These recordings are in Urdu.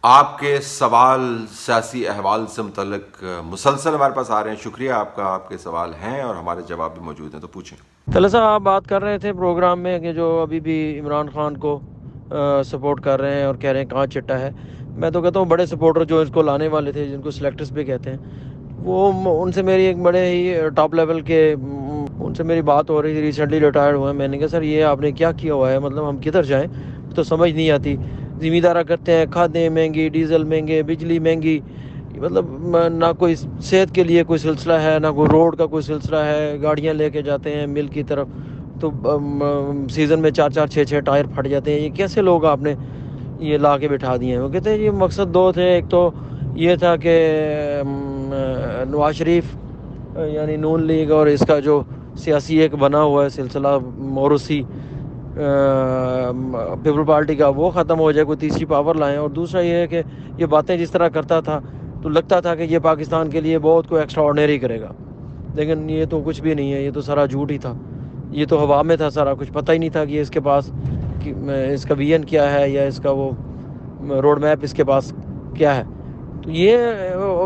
آپ کے سوال سیاسی احوال سے متعلق مسلسل ہمارے پاس آ رہے ہیں. شکریہ آپ کا. آپ کے سوال ہیں اور ہمارے جواب بھی موجود ہیں, تو پوچھیں. طلعت صاحب آپ بات کر رہے تھے پروگرام میں کہ جو ابھی بھی عمران خان کو سپورٹ کر رہے ہیں اور کہہ رہے ہیں کہاں چٹا ہے. میں تو کہتا ہوں بڑے سپورٹر جو اس کو لانے والے تھے, جن کو سلیکٹرز بھی کہتے ہیں, وہ ان سے میری ایک بڑے ہی ٹاپ لیول کے ان سے میری بات ہو رہی تھی. ریسنٹلی ریٹائرڈ ہوئے ہیں. میں نے کہا سر یہ آپ نے کیا کیا ہوا ہے, مطلب ہم کدھر جائیں, تو سمجھ نہیں آتی. زمیندارہ کرتے ہیں, کھادیں مہنگی, ڈیزل مہنگے, بجلی مہنگی, مطلب نہ کوئی صحت کے لیے کوئی سلسلہ ہے, نہ کوئی روڈ کا کوئی سلسلہ ہے. گاڑیاں لے کے جاتے ہیں مل کی طرف تو سیزن میں 4-4 6-6 ٹائر پھٹ جاتے ہیں. یہ کیسے لوگ آپ نے یہ لا کے بٹھا دیے ہیں؟ وہ کہتے ہیں یہ مقصد دو تھے. ایک تو یہ تھا کہ نواز شریف یعنی نون لیگ اور اس کا جو سیاسی ایک بنا ہوا ہے سلسلہ موروثی پیپل پارٹی کا, وہ ختم ہو جائے, کوئی تیسری پاور لائیں. اور دوسرا یہ ہے کہ یہ باتیں جس طرح کرتا تھا تو لگتا تھا کہ یہ پاکستان کے لیے بہت کوئی ایکسٹرا آرڈنری کرے گا, لیکن یہ تو کچھ بھی نہیں ہے. یہ تو سارا جھوٹ ہی تھا. یہ تو ہوا میں تھا سارا کچھ. پتہ ہی نہیں تھا کہ اس کے پاس اس کا ویژن کیا ہے یا اس کا وہ روڈ میپ اس کے پاس کیا ہے. تو یہ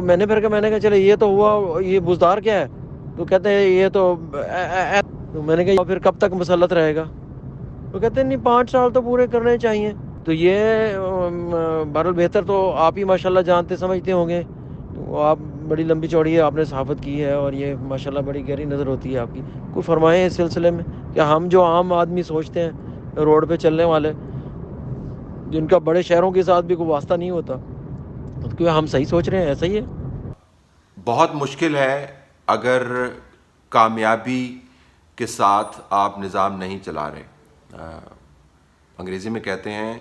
میں نے کہا چلے یہ تو ہوا, یہ بزدار کیا ہے؟ تو کہتے ہیں یہ تو میں نے کہا پھر کب تک مسلط رہے گا؟ تو کہتے ہیں نہیں 5 سال تو پورے کرنے چاہیے. تو یہ بہرحال بہتر تو آپ ہی ماشاءاللہ جانتے سمجھتے ہوں گے. تو آپ بڑی لمبی چوڑی ہے آپ نے صحافت کی ہے اور یہ ماشاءاللہ بڑی گہری نظر ہوتی ہے آپ کی. کوئی فرمائیں اس سلسلے میں کہ ہم جو عام آدمی سوچتے ہیں روڈ پہ چلنے والے, جن کا بڑے شہروں کے ساتھ بھی کوئی واسطہ نہیں ہوتا, تو کیا ہم صحیح سوچ رہے ہیں؟ ایسا ہی ہے. بہت مشکل ہے اگر کامیابی کے ساتھ آپ نظام نہیں چلا رہے. انگریزی میں کہتے ہیں,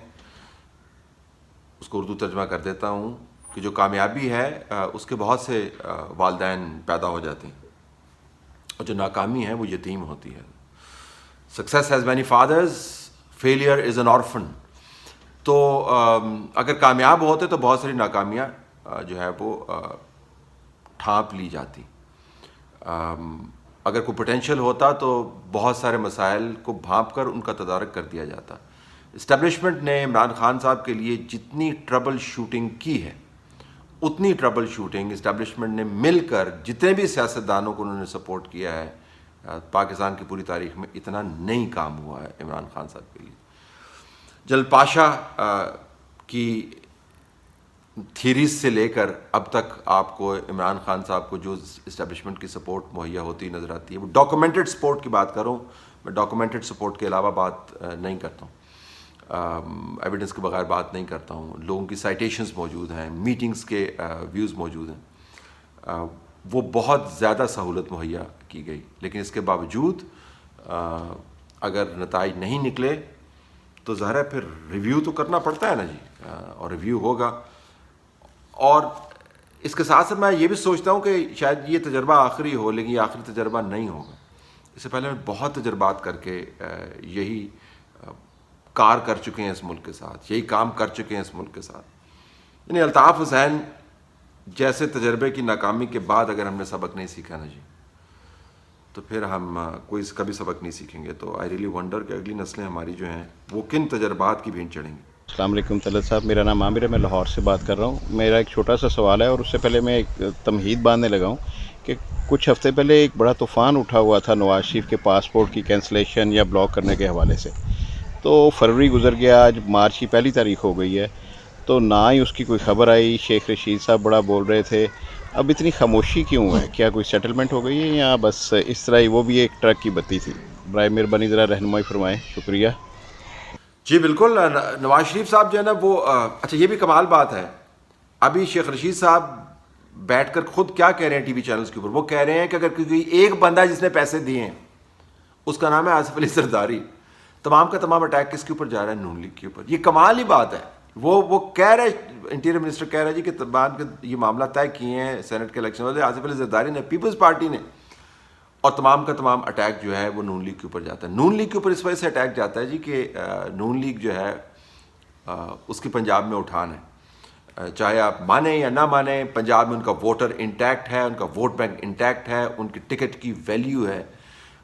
اس کو اردو ترجمہ کر دیتا ہوں, کہ جو کامیابی ہے اس کے بہت سے والدین پیدا ہو جاتے ہیں, اور جو ناکامی ہے وہ یتیم ہوتی ہے. Success has many fathers, failure is an orphan. تو اگر کامیاب ہوتے تو بہت ساری ناکامیاں جو ہے وہ ڈھانپ لی جاتی. اگر کوئی پوٹینشیل ہوتا تو بہت سارے مسائل کو بھانپ کر ان کا تدارک کر دیا جاتا. اسٹیبلشمنٹ نے عمران خان صاحب کے لیے جتنی ٹربل شوٹنگ کی ہے, اتنی ٹربل شوٹنگ اسٹیبلشمنٹ نے مل کر جتنے بھی سیاستدانوں کو انہوں نے سپورٹ کیا ہے پاکستان کی پوری تاریخ میں, اتنا نہیں کام ہوا ہے عمران خان صاحب کے لیے. جنرل پاشا کی تھیریز سے لے کر اب تک آپ کو عمران خان صاحب کو جو اسٹیبلشمنٹ کی سپورٹ مہیا ہوتی نظر آتی ہے, وہ ڈاکومنٹڈ سپورٹ کی بات کروں. میں ڈاکومنٹڈ سپورٹ کے علاوہ بات نہیں کرتا ہوں, ایویڈنس کے بغیر بات نہیں کرتا ہوں. لوگوں کی سائٹیشنز موجود ہیں, میٹنگز کے ویوز موجود ہیں, وہ بہت زیادہ سہولت مہیا کی گئی. لیکن اس کے باوجود اگر نتائج نہیں نکلے تو ظاہر ہے پھر ریویو تو کرنا پڑتا ہے نا جی, اور ریویو ہوگا. اور اس کے ساتھ ساتھ میں یہ بھی سوچتا ہوں کہ شاید یہ تجربہ آخری ہو, لیکن یہ آخری تجربہ نہیں ہوگا. اس سے پہلے میں بہت تجربات کر کے یہی کار کر چکے ہیں اس ملک کے ساتھ, یہی کام کر چکے ہیں اس ملک کے ساتھ. یعنی الطاف حسین جیسے تجربے کی ناکامی کے بعد اگر ہم نے سبق نہیں سیکھا نا جی, تو پھر ہم کوئی کبھی سبق نہیں سیکھیں گے. تو آئی ریلی ونڈر کہ اگلی نسلیں ہماری جو ہیں وہ کن تجربات کی بھین چڑھیں گی. السلام علیکم طلعت صاحب, میرا نام عامر ہے, میں لاہور سے بات کر رہا ہوں. میرا ایک چھوٹا سا سوال ہے, اور اس سے پہلے میں ایک تمہید باندھنے لگا ہوں کہ کچھ ہفتے پہلے ایک بڑا طوفان اٹھا ہوا تھا نواز شریف کے پاسپورٹ کی کینسلیشن یا بلاک کرنے کے حوالے سے. تو فروری گزر گیا, آج مارچ کی 1 تاریخ ہو گئی ہے, تو نہ ہی اس کی کوئی خبر آئی. شیخ رشید صاحب بڑا بول رہے تھے. اب اتنی خاموشی کیوں ہے؟ کیا کوئی سیٹلمنٹ ہو گئی ہے یا بس اس طرح ہی وہ بھی ایک ٹرک کی بتی تھی؟ برائے مہربانی ذرا رہنمائی فرمائیں, شکریہ. جی بالکل. نواز شریف صاحب جو ہے نا وہ اچھا یہ بھی کمال بات ہے, ابھی شیخ رشید صاحب بیٹھ کر خود کیا کہہ رہے ہیں ٹی وی چینلز کے اوپر. وہ کہہ رہے ہیں کہ اگر کوئی ایک بندہ جس نے پیسے دیے ہیں اس کا نام ہے آصف علی زرداری, تمام کا تمام اٹیک کس کے اوپر جا رہا ہے؟ نون لیگ کے اوپر. یہ کمال ہی بات ہے. وہ کہہ رہے, انٹیریئر منسٹر کہہ رہا ہے جی کہ تمام کے یہ معاملہ طے کیے ہیں سینٹ کے الیکشن والے آصف علی زرداری نے, پیپلز پارٹی نے, اور تمام کا تمام اٹیک جو ہے وہ نون لیگ کے اوپر جاتا ہے. نون لیگ کے اوپر اس وجہ سے اٹیک جاتا ہے جی کہ نون لیگ جو ہے اس کی پنجاب میں اٹھان ہے. چاہے آپ مانیں یا نہ مانیں, پنجاب میں ان کا ووٹر انٹیکٹ ہے, ان کا ووٹ بینک انٹیکٹ ہے, ان کی ٹکٹ کی ویلیو ہے.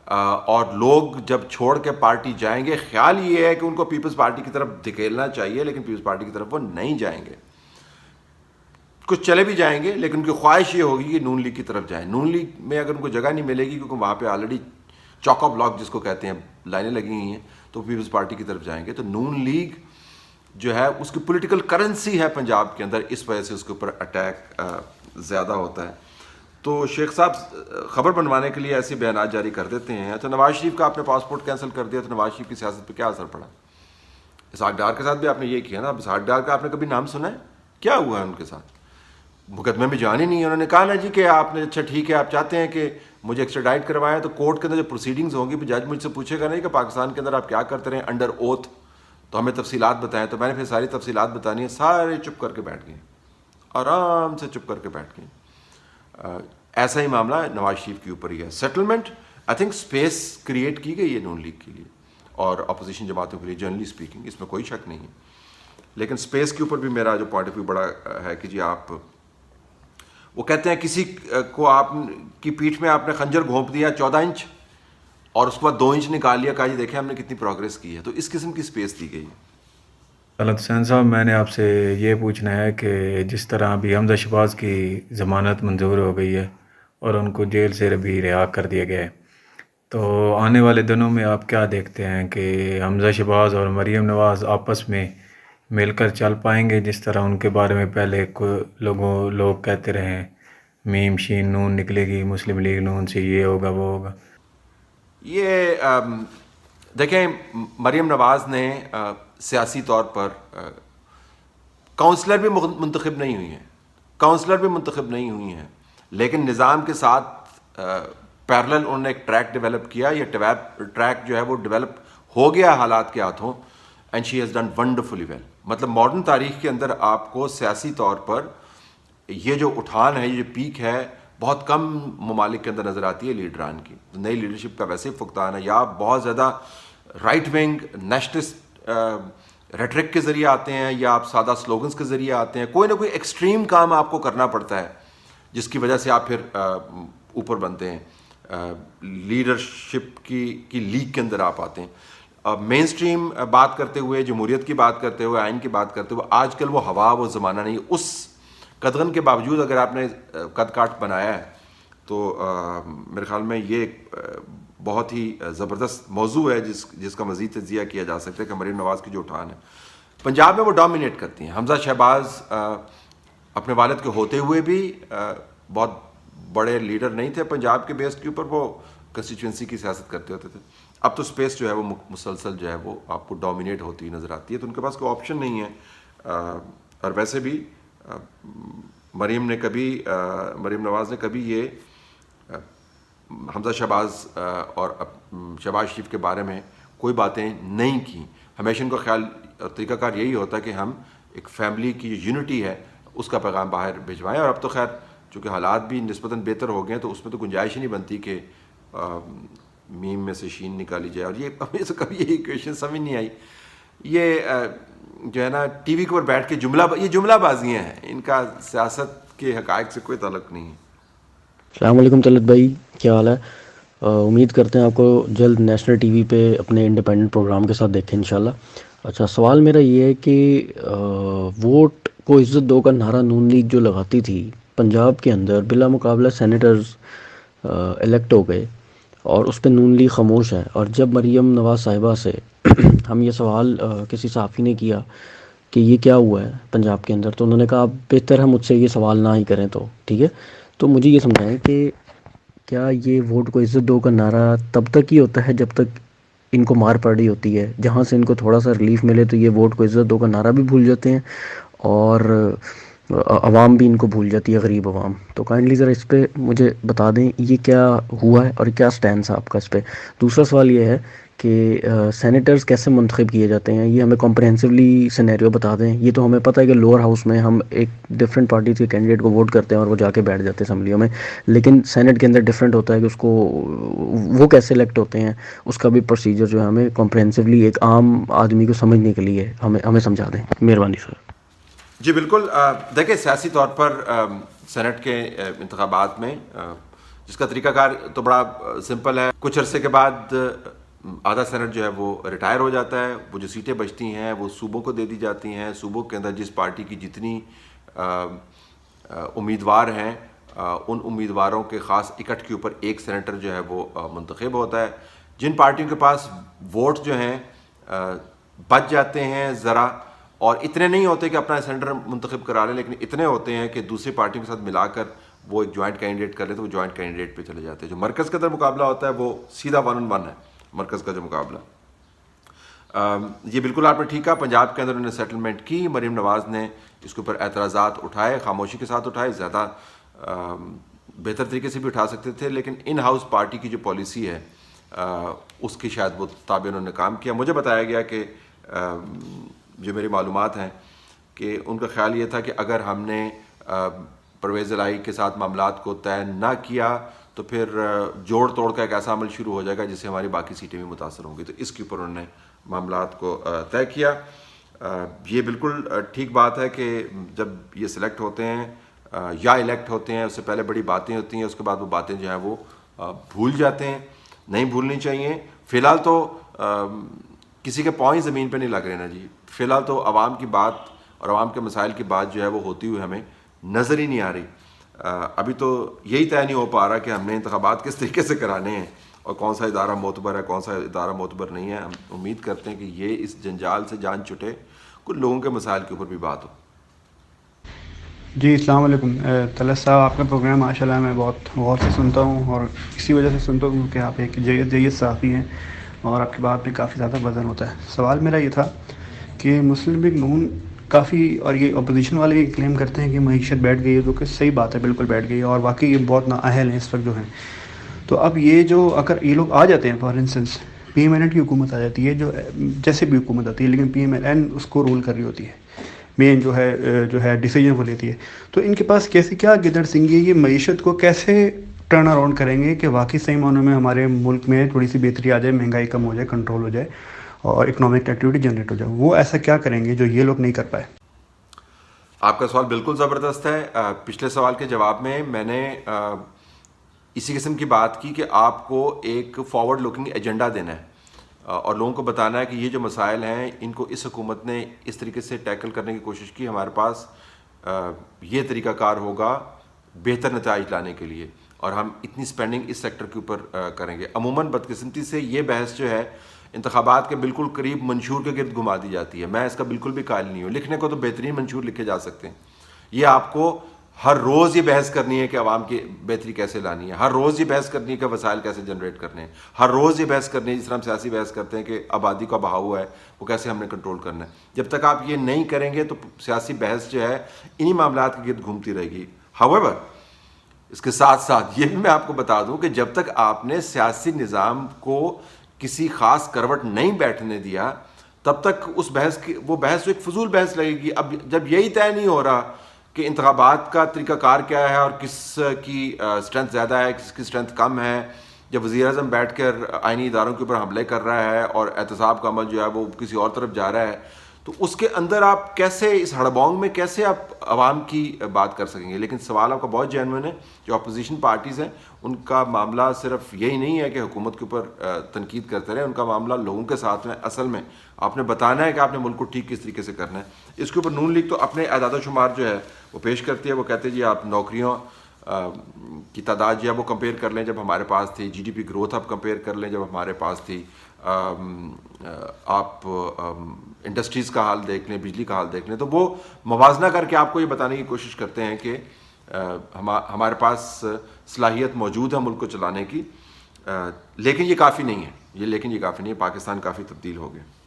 اور لوگ جب چھوڑ کے پارٹی جائیں گے, خیال یہ ہے کہ ان کو پیپلز پارٹی کی طرف دھکیلنا چاہیے, لیکن پیپلز پارٹی کی طرف وہ نہیں جائیں گے. کچھ چلے بھی جائیں گے لیکن ان کی خواہش یہ ہوگی کہ نون لیگ کی طرف جائیں. نون لیگ میں اگر ان کو جگہ نہیں ملے گی کیونکہ وہاں پہ آلریڈی چوکا بلاک جس کو کہتے ہیں لائنیں لگی ہوئی ہیں, تو پیپلز پارٹی کی طرف جائیں گے. تو نون لیگ جو ہے اس کی پولیٹیکل کرنسی ہے پنجاب کے اندر, اس وجہ سے اس کے اوپر اٹیک زیادہ ہوتا ہے. تو شیخ صاحب خبر بنوانے کے لیے ایسے بیانات جاری کر دیتے ہیں. اچھا, نواز شریف کا آپ نے پاسپورٹ کینسل کر دیا تو نواز شریف کی سیاست پہ کیا اثر پڑا؟ اسحاق ڈار کے ساتھ بھی آپ نے یہ کیا نا. اسحاق ڈار کا آپ نے کبھی نام سنا ہے؟ کیا ہوا ہے ان کے ساتھ؟ مقدمے میں جان ہی نہیں ہے. انہوں نے کہا نا جی کہ آپ نے اچھا ٹھیک ہے آپ چاہتے ہیں کہ مجھے ایکسٹراڈائٹ کروائیں, تو کورٹ کے اندر جو پروسیڈنگز ہوں گی جج مجھ سے پوچھے گا نہیں کہ پاکستان کے اندر آپ کیا کرتے رہے انڈر اوتھ, تو ہمیں تفصیلات بتائیں. تو میں نے پھر ساری تفصیلات بتانی ہے. سارے چپ کر کے بیٹھ گئے, آرام سے چپ کر کے بیٹھ گئے. ایسا ہی معاملہ نواز شریف کے اوپر ہی ہے. Settlement I think space create کی گئی ہے نون لیگ کے لیے اور اپوزیشن جماعتوں کے لیے, جنرلی اسپیکنگ, اس میں کوئی شک نہیں ہے. لیکن اسپیس کے اوپر بھی میرا جو پوائنٹ آف ویو بڑا ہے کہ جی آپ, وہ کہتے ہیں کسی کو آپ کی پیٹھ میں آپ نے خنجر گھونپ دیا 14 انچ اور اس کے بعد 2 انچ نکال لیا, کہا جی دیکھیں ہم نے کتنی پروگرس کی ہے. تو اس قسم کی اسپیس دی گئی ہے. طلعت حسین صاحب, میں نے آپ سے یہ پوچھنا ہے کہ جس طرح ابھی حمزہ شہباز کی ضمانت منظور ہو گئی ہے اور ان کو جیل سے ابھی رہا کر دیا گیا ہے, تو آنے والے دنوں میں آپ کیا دیکھتے ہیں کہ حمزہ شہباز اور مریم نواز آپس میں مل کر چل پائیں گے جس طرح ان کے بارے میں پہلے لوگ کہتے رہے ہیں میم شین نون نکلے گی مسلم لیگ نون سے, یہ ہوگا وہ ہوگا؟ یہ دیکھیں, مریم نواز نے سیاسی طور پر کونسلر بھی منتخب نہیں ہوئی ہیں, لیکن نظام کے ساتھ پیرلل انہوں نے ایک ٹریک ڈیولپ کیا. یہ ٹریک جو ہے وہ ڈیولپ ہو گیا حالات کے ہاتھوں, and she has done wonderfully well. مطلب ماڈرن تاریخ کے اندر آپ کو سیاسی طور پر یہ جو اٹھان ہے, یہ جو پیک ہے, بہت کم ممالک کے اندر نظر آتی ہے لیڈران کی. نئی لیڈرشپ کا ویسے ہی فقدان ہے, یا بہت زیادہ رائٹ ونگ نیشنلسٹ ریٹرک کے ذریعے آتے ہیں, یا آپ سادہ سلوگنز کے ذریعے آتے ہیں. کوئی نہ کوئی ایکسٹریم کام آپ کو کرنا پڑتا ہے جس کی وجہ سے آپ پھر اوپر بنتے ہیں, لیڈرشپ کی لیگ کے اندر آپ آتے ہیں. مین اسٹریم بات کرتے ہوئے, جمہوریت کی بات کرتے ہوئے, آئین کی بات کرتے ہوئے, آج کل وہ ہوا وہ زمانہ نہیں. اس قدغن کے باوجود اگر آپ نے قد کاٹ بنایا ہے تو میرے خیال میں یہ ایک بہت ہی زبردست موضوع ہے جس کا مزید تجزیہ کیا جا سکتا ہے کہ مریم نواز کی جو اٹھان ہے پنجاب میں وہ ڈومینیٹ کرتی ہیں. حمزہ شہباز اپنے والد کے ہوتے ہوئے بھی بہت بڑے لیڈر نہیں تھے پنجاب کے بیس کے اوپر, وہ کنسٹیچوئنسی کی سیاست کرتے ہوتے تھے. اب تو اسپیس جو ہے وہ مسلسل جو ہے وہ آپ کو ڈومینیٹ ہوتی نظر آتی ہے, تو ان کے پاس کوئی آپشن نہیں ہے. اور ویسے بھی مریم نواز نے کبھی یہ حمزہ شہباز اور شہباز شریف کے بارے میں کوئی باتیں نہیں کی. ہمیشہ ان کا خیال اور طریقہ کار یہی ہوتا ہے کہ ہم ایک فیملی کی جو یونٹی ہے اس کا پیغام باہر بھجوائیں. اور اب تو خیر چونکہ حالات بھی نسبتاً بہتر ہو گئے ہیں تو اس میں تو گنجائش ہی نہیں بنتی کہ میم میں سے شین نکالی جائے. اور یہ کبھی یہ ایکویشن سمجھ نہیں آئی. یہ جو ہے نا ٹی وی کے اوپر بیٹھ کے جملہ بازیاں ہیں, ان کا سیاست کے حقائق سے کوئی تعلق نہیں ہے. السلام علیکم طلعت بھائی, کیا حال ہے؟ امید کرتے ہیں آپ کو جلد نیشنل ٹی وی پہ اپنے انڈیپینڈنٹ پروگرام کے ساتھ دیکھیں انشاءاللہ. اچھا, سوال میرا یہ ہے کہ ووٹ کو عزت دو کا نعرہ نون لیگ جو لگاتی تھی پنجاب کے اندر, بلا مقابلہ سینیٹرز الیکٹ ہو گئے اور اس پہ نون لیگ خاموش ہے. اور جب مریم نواز صاحبہ سے ہم یہ سوال کسی صحافی نے کیا کہ یہ کیا ہوا ہے پنجاب کے اندر, تو انہوں نے کہا آپ بہتر ہے مجھ سے یہ سوال نہ ہی کریں, تو ٹھیک ہے. تو مجھے یہ سمجھائیں کہ کیا یہ ووٹ کو عزت دو کا نعرہ تب تک ہی ہوتا ہے جب تک ان کو مار پڑ رہی ہوتی ہے, جہاں سے ان کو تھوڑا سا ریلیف ملے تو یہ ووٹ کو عزت دو کا نعرہ بھی بھول جاتے ہیں اور عوام بھی ان کو بھول جاتی ہے, غریب عوام. تو کائنڈلی ذرا اس پہ مجھے بتا دیں یہ کیا ہوا ہے اور کیا سٹینس ہے آپ کا اس پہ. دوسرا سوال یہ ہے کہ سینیٹرز کیسے منتخب کیے جاتے ہیں, یہ ہمیں کمپریہنسولی سینیریو بتا دیں. یہ تو ہمیں پتہ ہے کہ لوور ہاؤس میں ہم ایک ڈفرینٹ پارٹی کے کینڈیڈیٹ کو ووٹ کرتے ہیں اور وہ جا کے بیٹھ جاتے ہیں اسمبلیوں میں, لیکن سینٹ کے اندر ڈفرینٹ ہوتا ہے کہ اس کو وہ کیسے الیکٹ ہوتے ہیں, اس کا بھی پروسیجر جو ہے ہمیں کمپریہنسولی ایک عام آدمی کو سمجھنے کے لیے ہمیں سمجھا دیں. مہربانی سر. جی بالکل. دیکھیں سیاسی طور پر سینٹ کے انتخابات میں جس کا طریقہ کار تو بڑا سمپل ہے. کچھ عرصے کے بعد آدھا سینٹ جو ہے وہ ریٹائر ہو جاتا ہے, وہ جو سیٹیں بچتی ہیں وہ صوبوں کو دے دی جاتی ہیں. صوبوں کے اندر جس پارٹی کی جتنی امیدوار ہیں ان امیدواروں کے خاص اکٹ کے اوپر ایک سینیٹر جو ہے وہ منتخب ہوتا ہے. جن پارٹیوں کے پاس ووٹ جو ہیں بچ جاتے ہیں ذرا، اور اتنے نہیں ہوتے کہ اپنا سینیٹر منتخب کرا لیں، لیکن اتنے ہوتے ہیں کہ دوسری پارٹیوں کے ساتھ ملا کر وہ ایک جوائنٹ کینڈیڈیٹ کر لیں تو وہ جوائنٹ کینڈیڈیٹ پہ چلے جاتے ہیں. جو مرکز کے اندر مقابلہ ہوتا ہے وہ سیدھا 1-on-1 ہے مرکز کا جو مقابلہ. یہ بالکل آپ نے ٹھیک کہا، پنجاب کے اندر انہوں نے سیٹلمنٹ کی. مریم نواز نے اس کے اوپر اعتراضات اٹھائے، خاموشی کے ساتھ اٹھائے، زیادہ بہتر طریقے سے بھی اٹھا سکتے تھے، لیکن ان ہاؤس پارٹی کی جو پالیسی ہے اس کی شاید وہ تابع انہوں نے کام کیا. مجھے بتایا گیا کہ جو میری معلومات ہیں کہ ان کا خیال یہ تھا کہ اگر ہم نے پرویز الہی کے ساتھ معاملات کو طے نہ کیا تو پھر جوڑ توڑ کا ایک ایسا عمل شروع ہو جائے گا جس سے ہماری باقی سیٹیں بھی متاثر ہوں گی. تو اس کے اوپر انہوں نے معاملات کو طے کیا. یہ بالکل ٹھیک بات ہے کہ جب یہ سلیکٹ ہوتے ہیں یا الیکٹ ہوتے ہیں، اس سے پہلے بڑی باتیں ہوتی ہیں، اس کے بعد وہ باتیں جو ہیں وہ بھول جاتے ہیں، نہیں بھولنی چاہیے. فی الحال تو کسی کے پاؤں ہی زمین پہ نہیں لگ رہے نا جی. فی الحال تو عوام کی بات اور عوام کے مسائل کی بات جو ہے وہ ہوتی ہوئی ہمیں نظر ہی نہیں آ رہی. ابھی تو یہی طے نہیں ہو پا رہا کہ ہم نے انتخابات کس طریقے سے کرانے ہیں اور کون سا ادارہ معتبر ہے کون سا ادارہ معتبر نہیں ہے. ہم امید کرتے ہیں کہ یہ اس جنجال سے جان چھٹے، کچھ لوگوں کے مسائل کے اوپر بھی بات ہو. جی السلام علیکم طلعت صاحب، آپ کا پروگرام ماشاء اللہ میں بہت غور سے سنتا ہوں، اور اسی وجہ سے سنتا ہوں کہ آپ ایک جید صحافی ہیں اور آپ کی بات میں کافی زیادہ وزن ہوتا ہے. سوال میرا یہ تھا کہ مسلم لیگ نون کافی، اور یہ اپوزیشن والے بھی کلیم کرتے ہیں کہ معیشت بیٹھ گئی ہے، جو کہ صحیح بات ہے، بالکل بیٹھ گئی ہے، اور واقعی یہ بہت نااہل ہیں اس وقت جو ہیں. تو اب یہ جو اگر یہ لوگ آ جاتے ہیں، for instance P M N L کی حکومت آ جاتی ہے، جو جیسے بھی حکومت آتی ہے، لیکن پی ایم این اس کو رول کر رہی ہوتی ہے، مین جو ہے ڈیسیجن وہ لیتی ہے، تو ان کے پاس کیسے کیا گدڑ سنگھی ہے، یہ معیشت کو کیسے ٹرن اراؤنڈ کریں گے کہ واقعی صحیح معنوں میں ہمارے ملک میں تھوڑی سی بہتری آ جائے، مہنگائی کم ہو جائے، کنٹرول ہو جائے اور اکنامک ایکٹیویٹی جنریٹ ہو جائے. وہ ایسا کیا کریں گے جو یہ لوگ نہیں کر پائے؟ آپ کا سوال بالکل زبردست ہے. پچھلے سوال کے جواب میں نے اسی قسم کی بات کی کہ آپ کو ایک فارورڈ لوکنگ ایجنڈا دینا ہے اور لوگوں کو بتانا ہے کہ یہ جو مسائل ہیں ان کو اس حکومت نے اس طریقے سے ٹیکل کرنے کی کوشش کی، ہمارے پاس یہ طریقہ کار ہوگا بہتر نتائج لانے کے لیے، اور ہم اتنی سپینڈنگ اس سیکٹر کے اوپر کریں گے. عموماً بدقسمتی سے یہ بحث جو ہے انتخابات کے بالکل قریب منشور کے گرد گھما دی جاتی ہے. میں اس کا بالکل بھی قائل نہیں ہوں. لکھنے کو تو بہترین منشور لکھے جا سکتے ہیں. یہ آپ کو ہر روز یہ بحث کرنی ہے کہ عوام کی بہتری کیسے لانی ہے، ہر روز یہ بحث کرنی ہے کہ وسائل کیسے جنریٹ کرنے ہیں، ہر روز یہ بحث کرنی ہے جس طرح ہم سیاسی بحث کرتے ہیں کہ آبادی کا بہاؤ ہے وہ کیسے ہم نے کنٹرول کرنا ہے. جب تک آپ یہ نہیں کریں گے تو سیاسی بحث جو ہے انہی معاملات کے گرد گھومتی رہے گی. However اس کے ساتھ ساتھ یہ بھی میں آپ کو بتا دوں کہ جب تک آپ نے سیاسی نظام کو کسی خاص کروٹ نہیں بیٹھنے دیا تب تک اس بحث کی وہ بحث ایک فضول بحث لگے گی. اب جب یہی طے نہیں ہو رہا کہ انتخابات کا طریقہ کار کیا ہے اور کس کی اسٹرینتھ زیادہ ہے کس کی اسٹرینتھ کم ہے، جب وزیر اعظم بیٹھ کر آئینی اداروں کے اوپر حملے کر رہا ہے اور احتساب کا عمل جو ہے وہ کسی اور طرف جا رہا ہے، تو اس کے اندر آپ کیسے اس ہڑبونگ میں کیسے آپ عوام کی بات کر سکیں گے. لیکن سوال آپ کا بہت جینوئن ہے. جو اپوزیشن پارٹیز ہیں ان کا معاملہ صرف یہی نہیں ہے کہ حکومت کے اوپر تنقید کرتے رہیں، ان کا معاملہ لوگوں کے ساتھ میں اصل میں آپ نے بتانا ہے کہ آپ نے ملک کو ٹھیک کس طریقے سے کرنا ہے. اس کے اوپر نون لیگ تو اپنے اعداد و شمار جو ہے وہ پیش کرتی ہے. وہ کہتے ہیں جی آپ نوکریوں کی تعداد جو ہے وہ کمپیئر کر لیں جب ہمارے پاس تھی، جی ڈی پی گروتھ آپ کمپیئر کر لیں جب ہمارے پاس تھی، آپ انڈسٹریز کا حال دیکھ لیں، بجلی کا حال دیکھ لیں. تو وہ موازنہ کر کے آپ کو یہ بتانے کی کوشش کرتے ہیں کہ ہمارے پاس صلاحیت موجود ہے ملک کو چلانے کی، لیکن یہ کافی نہیں ہے. لیکن یہ کافی نہیں ہے. پاکستان کافی تبدیل ہو گیا.